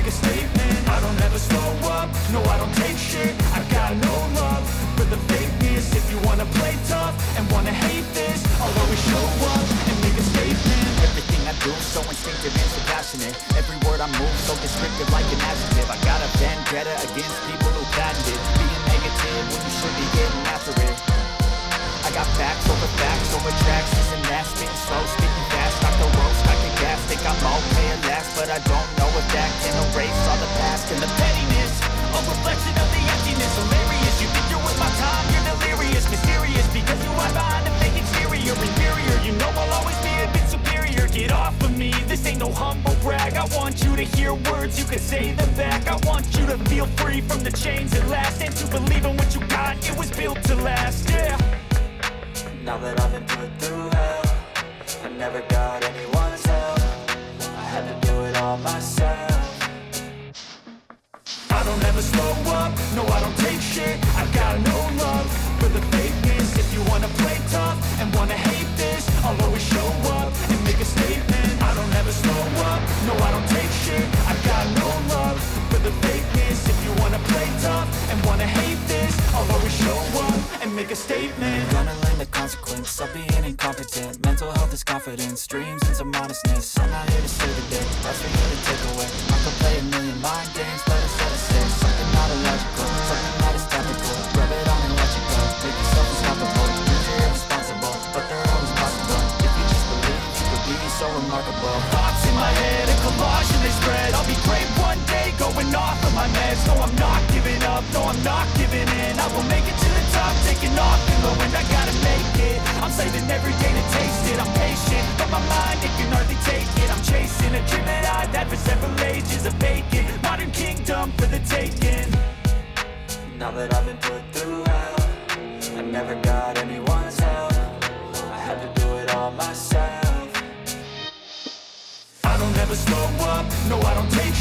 make a statement. I don't ever slow up, no I don't take shit. I got no love for the fakeness. If you wanna play tough and wanna hate this, I'll always show up and make a statement. Everything I do so instinctive and so passionate. Every word I move so descriptive like an adjective. I got a vendetta against people who patented being negative when you should be getting after it. I got facts over tracks. Listen, that spitting slow, speaking fast. Stop the roast, I can gas. Think I'm okay at last, but I don't know if that can erase all the past and the pettiness. A reflection of the emptiness. Hilarious, you think you're worth my time, you're delirious. Mysterious, because you hide behind a fake exterior. Inferior, you know I'll always be a bit superior. Get off of me, this ain't no humble brag. I want you to hear words, you can say them back. I want you to feel free from the chains at last, and to believe in what you got, it was built to last, yeah. Now that I've been put through hell, I never got anyone's help. I had to do it all myself. I don't ever slow up, no I don't take shit. I got no love for the fakeness. If you wanna play tough and wanna hate this, I'll always show up and make a statement. I don't ever slow up, no I don't take shit. I got no love for the fakeness. If you wanna play tough and wanna hate this, I'll always show up and make a statement. Gonna learn the consequence of being incompetent. Mental health is confidence, dreams and some honestness. I'm not here to save the day, that's for you to take away. I could play a million mind games, but it's all to say something not illogical, something that is topical. Rub it on and let you go, make yourself unstoppable. Use you're irresponsible, but they're always possible. If you just believe, you could be so remarkable. Thoughts in my head, a collage and they spread. I'll be great one day, going off of my meds. No, I'm not giving up, no, I'm not giving in. I will make it to the top, taking off in the wind. I gotta make it, I'm saving every day to taste it. I'm patient, but my mind, it can hardly take it. I'm chasing a dream that I've had for several ages. A vacant, modern kingdom for the taking. Now that I've been put through hell, I never got anyone's help. I had to do it all myself. I don't ever slow up, no I don't take